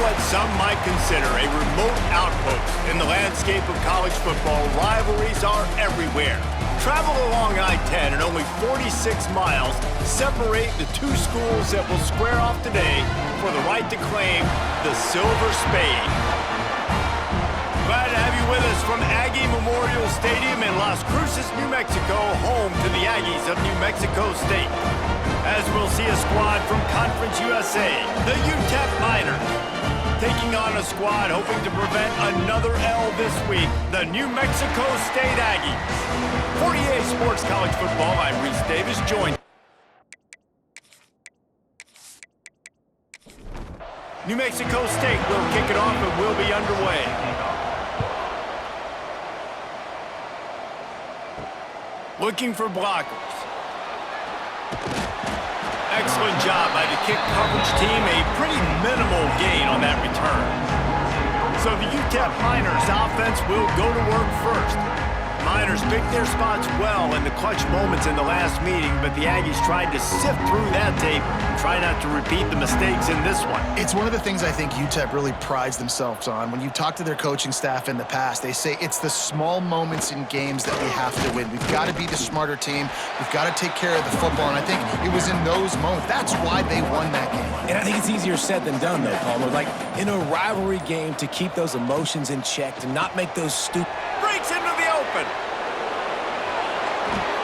what some might consider a remote outpost in the landscape of college football, rivalries are everywhere. Travel along I-10 and only 46 miles separate the two schools that will square off today for the right to claim the Silver Spade. Glad to have you with us from Aggie Memorial Stadium in Las Cruces, New Mexico, home to the Aggies of New Mexico State. As we'll see a squad from Conference USA, the UTEP Miners, taking on a squad hoping to prevent another L this week, the New Mexico State Aggies. For EA Sports College Football, I'm Reese Davis, joined. New Mexico State will kick it off and will be underway. Looking for blockers. Excellent job by the kick coverage team. A pretty minimal gain on that return. So the UTEP Miners offense will go to work first. Miners picked their spots well in the clutch moments in the last meeting, but the Aggies tried to sift through that tape and try not to repeat the mistakes in this one. It's one of the things I think UTEP really prides themselves on. When you talk to their coaching staff in the past, they say it's the small moments in games that we have to win. We've got to be the smarter team. We've got to take care of the football, and I think it was in those moments. That's why they won that game. And I think it's easier said than done, though, Palmer. Like, in a rivalry game, to keep those emotions in check, to not make those stupid... Breaks into the open.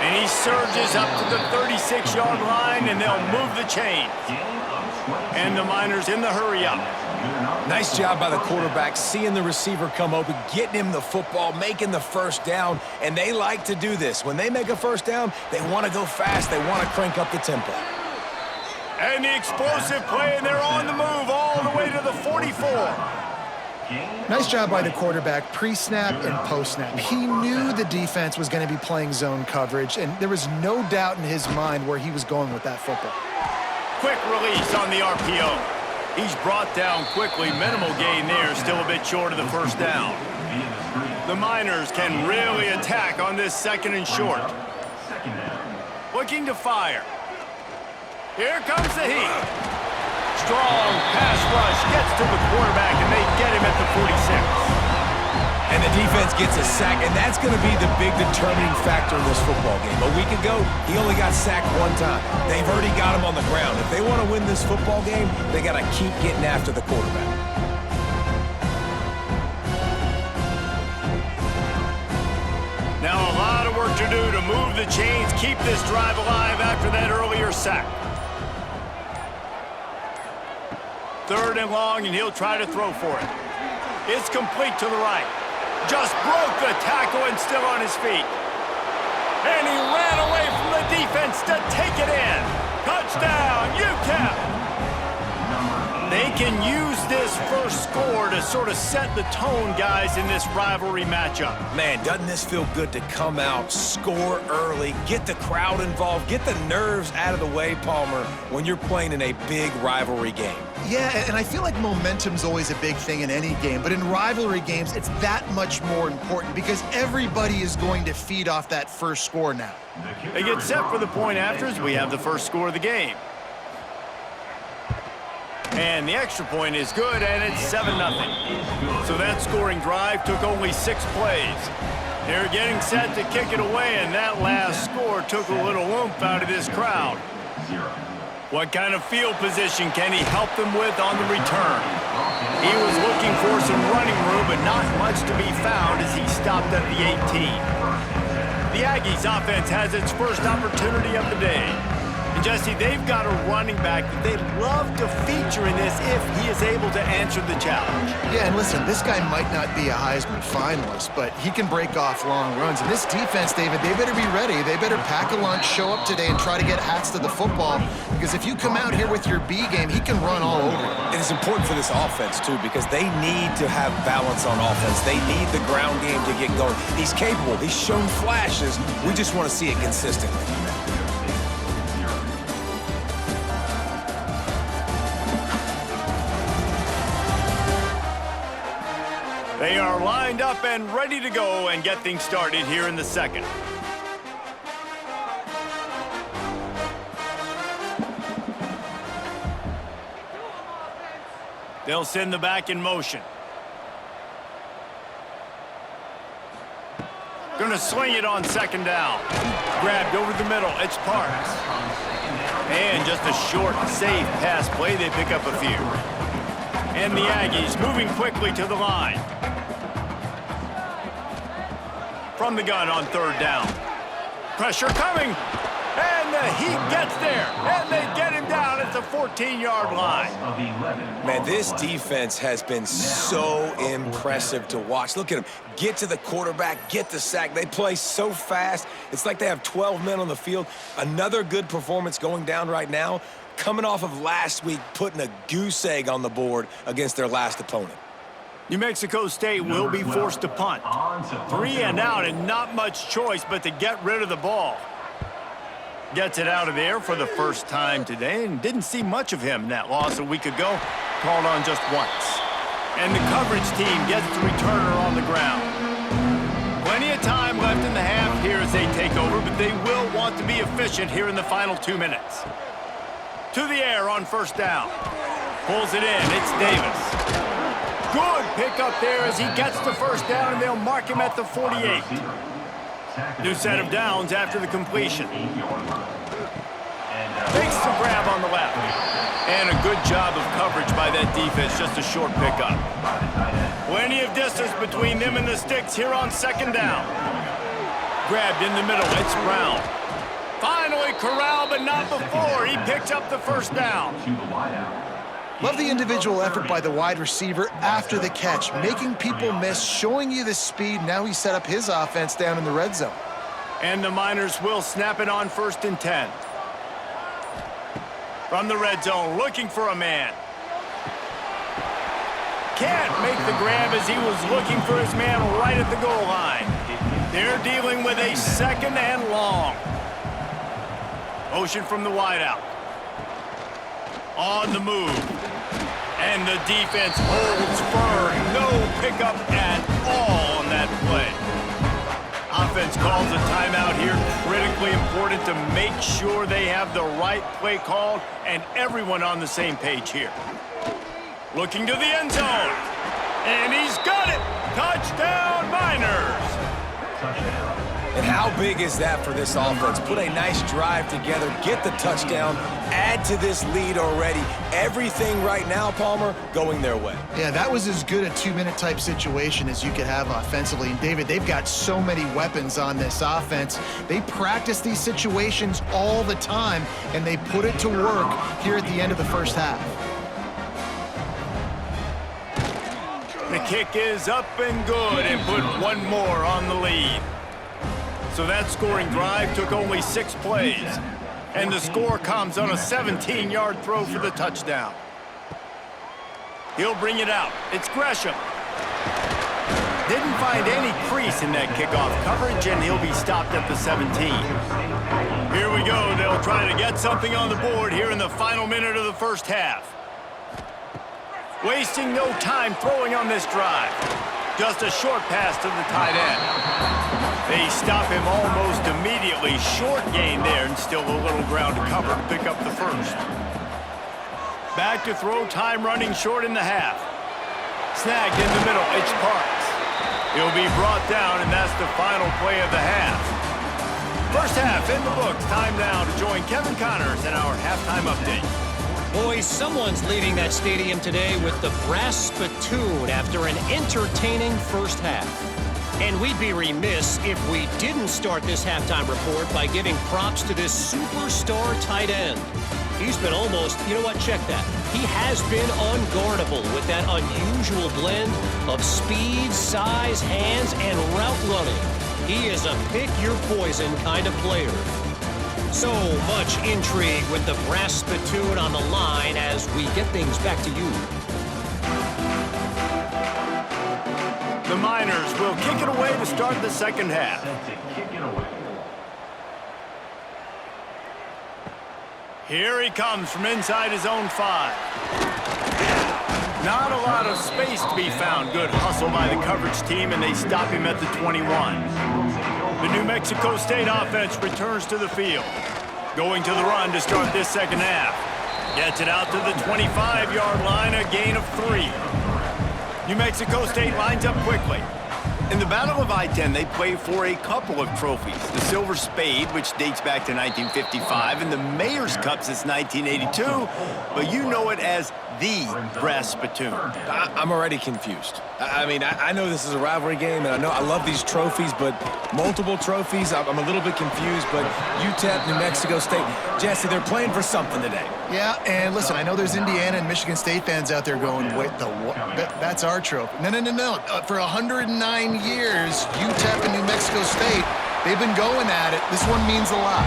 And he surges up to the 36-yard line, and they'll move the chains. And the Miners in the hurry-up. Nice job by the quarterback, seeing the receiver come open, getting him the football, making the first down. And they like to do this. When they make a first down, they want to go fast. They want to crank up the tempo. And the explosive play, and they're on the move all the way to the 44. Nice job by the quarterback, pre-snap and post-snap. He knew the defense was going to be playing zone coverage, and there was no doubt in his mind where he was going with that football. Quick release on the RPO. He's brought down quickly. Minimal gain there, still a bit short of the first down. The Miners can really attack on this second and short. Looking to fire. Here comes the heat. Strong pass rush gets to the quarterback, and they get him at the 46. And the defense gets a sack, and that's going to be the big determining factor in this football game. A week ago, he only got sacked one time. They've already got him on the ground. If they want to win this football game, they got to keep getting after the quarterback. Now a lot of work to do to move the chains, keep this drive alive after that earlier sack. Third and long, and he'll try to throw for it. It's complete to the right. Just broke the tackle and still on his feet. And he ran away from the defense to take it in. Touchdown, UTEP! They can use this first score to sort of set the tone, guys, in this rivalry matchup. Man, doesn't this feel good to come out, score early, get the crowd involved, get the nerves out of the way, Palmer, when you're playing in a big rivalry game? Yeah, and I feel like momentum's always a big thing in any game, but in rivalry games, it's that much more important because everybody is going to feed off that first score now. They get set for the point after as we have the first score of the game. And the extra point is good, and it's 7-0. So that scoring drive took only 6 plays. They're getting set to kick it away, and that last score took a little oomph out of this crowd. What kind of field position can he help them with on the return? He was looking for some running room, but not much to be found as he stopped at the 18. The Aggies offense has its first opportunity of the day. And Jesse, they've got a running back that they'd love to feature in this if he is able to answer the challenge. Yeah, and listen, this guy might not be a Heisman finalist, but he can break off long runs. And this defense, David, they better be ready. They better pack a lunch, show up today, and try to get hats to the football. Because if you come out here with your B game, he can run all over you. And it's important for this offense, too, because they need to have balance on offense. They need the ground game to get going. He's capable. He's shown flashes. We just want to see it consistently. They are lined up and ready to go and get things started here in the second. They'll send the back in motion. Gonna sling it on second down. Grabbed over the middle. It's Parks. And just a short, safe pass play. They pick up a few. And the Aggies moving quickly to the line. From the gun on third down. Pressure coming. And the Heat gets there. And they get him down at the 14-yard line. Man, this defense has been so impressive to watch. Look at them. Get to the quarterback, get the sack. They play so fast. It's like they have 12 men on the field. Another good performance going down right now. Coming off of last week, putting a goose egg on the board against their last opponent. New Mexico State will be forced to punt. 3 and out and not much choice but to get rid of the ball. Gets it out of there for the first time today and didn't see much of him in that loss a week ago. Called on just once. And the coverage team gets the returner on the ground. Plenty of time left in the half here as they take over, but they will want to be efficient here in the final 2 minutes. To the air on first down. Pulls it in. It's Davis. Good pick up there as he gets the first down, and they'll mark him at the 48. New set of downs after the completion. Makes the grab on the left. And a good job of coverage by that defense, just a short pickup. Plenty of distance between them and the sticks here on second down. Grabbed in the middle, it's Brown. Finally corralled, but not before. He picks up the first down. Love the individual effort by the wide receiver after the catch, making people miss, showing you the speed. Now he set up his offense down in the red zone. And the Miners will snap it on 1st and 10. From the red zone, looking for a man. Can't make the grab as he was looking for his man right at the goal line. They're dealing with a 2nd and long. Motion from the wideout. On the move. And the defense holds firm. No pickup at all on that play. Offense calls a timeout here. Critically important to make sure they have the right play called and everyone on the same page here. Looking to the end zone. And he's got it. Touchdown, Miners. And how big is that for this offense? Put a nice drive together, get the touchdown, add to this lead already. Everything right now, Palmer, going their way. Yeah, that was as good a 2-minute type situation as you could have offensively. And David, they've got so many weapons on this offense. They practice these situations all the time, and they put it to work here at the end of the first half. The kick is up and good and put one more on the lead. So that scoring drive took only 6 plays. And the score comes on a 17-yard throw for the touchdown. He'll bring it out. It's Gresham. Didn't find any crease in that kickoff coverage, and he'll be stopped at the 17. Here we go. They'll try to get something on the board here in the final minute of the first half. Wasting no time throwing on this drive. Just a short pass to the tight end. They stop him almost immediately. Short gain there and still a little ground to cover to pick up the first. Back to throw, time running short in the half. Snagged in the middle, it's Parks. He'll be brought down, and that's the final play of the half. First half in the books. Time now to join Kevin Connors in our halftime update. Boys, someone's leading that stadium today with the brass spittoon after an entertaining first half. And we'd be remiss if we didn't start this halftime report by giving props to this superstar tight end. He's been almost, you know what, check that. He has been unguardable with that unusual blend of speed, size, hands, and route running. He is a pick-your-poison kind of player. So much intrigue with the brass spittoon on the line as we get things back to you. The Miners will kick it away to start the second half. Here he comes from inside his own 5. Not a lot of space to be found. Good hustle by the coverage team, and they stop him at the 21. The New Mexico State offense returns to the field. Going to the run to start this second half. Gets it out to the 25-yard line, a gain of 3. New Mexico State lines up quickly. In the Battle of I-10, they play for a couple of trophies. The Silver Spade, which dates back to 1955, and the Mayor's Cup since 1982, but you know it as the Brass Spittoon. I'm already confused. I mean, I know this is a rivalry game, and I know I love these trophies, but multiple trophies, I'm a little bit confused, but UTEP, New Mexico State, Jesse, they're playing for something today. Yeah, and listen, I know there's Indiana and Michigan State fans out there going, wait, that's our trophy. No. For 109 years, UTEP and New Mexico State, they've been going at it. This one means a lot.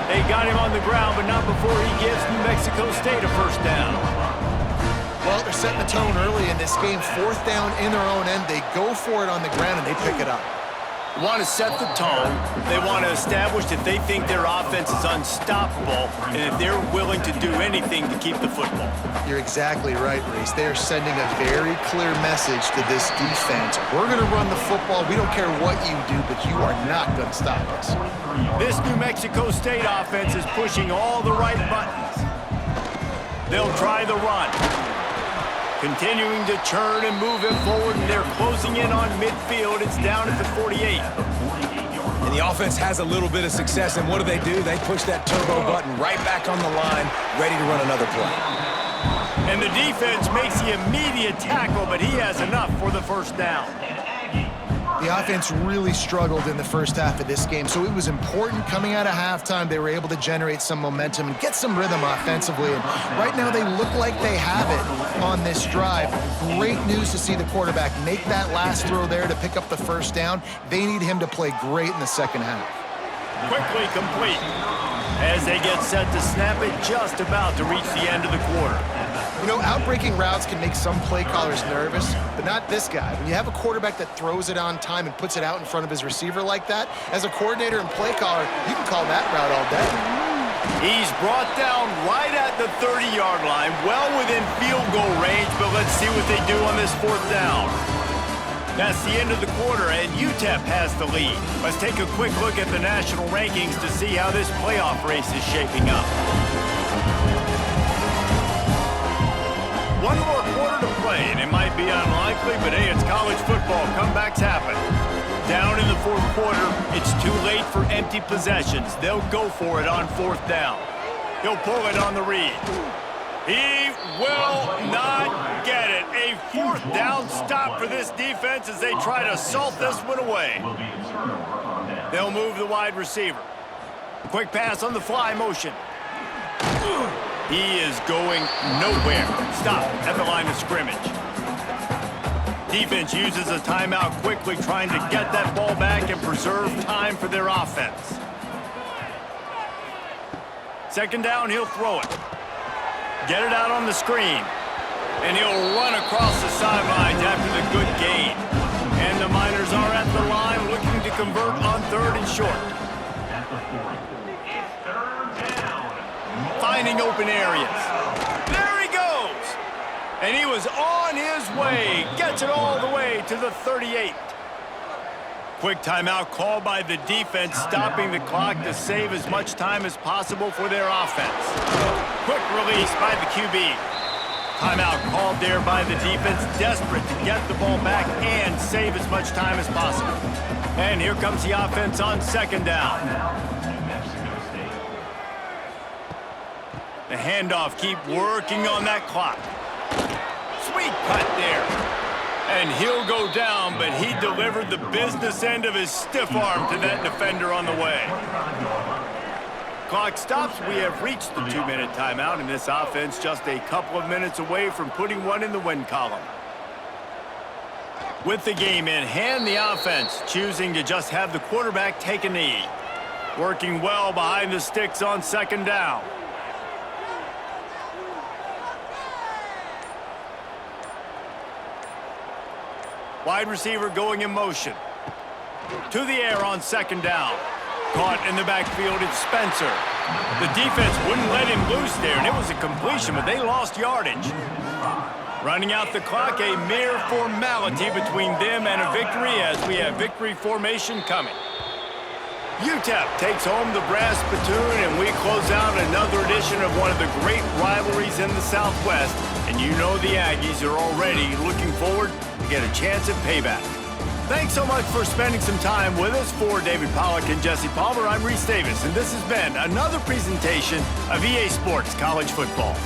They got him on the ground, but not before he gives New Mexico State a first down. Well, they're setting the tone early in this game. 4th down in their own end. They go for it on the ground, and they pick it up. They want to set the tone. They want to establish that they think their offense is unstoppable and that they're willing to do anything to keep the football. You're exactly right, Reese. They are sending a very clear message to this defense. We're going to run the football. We don't care what you do, but you are not going to stop us. This New Mexico State offense is pushing all the right buttons. They'll try the run. Continuing to churn and move it forward, and they're closing in on midfield. It's down at the 48. And the offense has a little bit of success, and what do? They push that turbo button right back on the line, ready to run another play. And the defense makes the immediate tackle, but he has enough for the first down. The offense really struggled in the first half of this game, so it was important coming out of halftime. They were able to generate some momentum and get some rhythm offensively. And right now they look like they have it on this drive. Great news to see the quarterback make that last throw there to pick up the first down. They need him to play great in the second half. Quickly complete as they get set to snap it, just about to reach the end of the quarter. You know, outbreaking routes can make some play callers nervous, but not this guy. When you have a quarterback that throws it on time and puts it out in front of his receiver like that, as a coordinator and play caller, you can call that route all day. He's brought down right at the 30-yard line, well within field goal range, but let's see what they do on this 4th down. That's the end of the quarter, and UTEP has the lead. Let's take a quick look at the national rankings to see how this playoff race is shaping up. One more quarter to play, and it might be unlikely, but hey, it's college football. Comebacks happen. Down in the 4th quarter, it's too late for empty possessions. They'll go for it on 4th down. He'll pull it on the read. He will not get it. A 4th down stop for this defense as they try to salt this one away. They'll move the wide receiver. Quick pass on the fly motion. He is going nowhere. Stop at the line of scrimmage. Defense uses a timeout quickly, trying to get that ball back and preserve time for their offense. 2nd down, he'll throw it. Get it out on the screen. And he'll run across the sidelines after the good gain. And the Miners are at the line looking to convert on 3rd and short. Finding open areas. There he goes! And he was on his way. Gets it all the way to the 38. Quick timeout called by the defense, stopping the clock to save as much time as possible for their offense. Quick release by the QB. Timeout called there by the defense, desperate to get the ball back and save as much time as possible. And here comes the offense on 2nd down. The handoff, keep working on that clock. Sweet cut there. And he'll go down, but he delivered the business end of his stiff arm to that defender on the way. Clock stops. We have reached the 2-minute timeout, and this offense just a couple of minutes away from putting one in the win column. With the game in hand, the offense choosing to just have the quarterback take a knee. Working well behind the sticks on 2nd down. Wide receiver going in motion. To the air on 2nd down. Caught in the backfield, it's Spencer. The defense wouldn't let him loose there, and it was a completion, but they lost yardage. Running out the clock, a mere formality between them and a victory as we have victory formation coming. UTEP takes home the brass spittoon, and we close out another edition of one of the great rivalries in the Southwest. And you know the Aggies are already looking forward to get a chance at payback. Thanks so much for spending some time with us. For David Pollack and Jesse Palmer, I'm Reese Davis, and this has been another presentation of EA Sports College Football.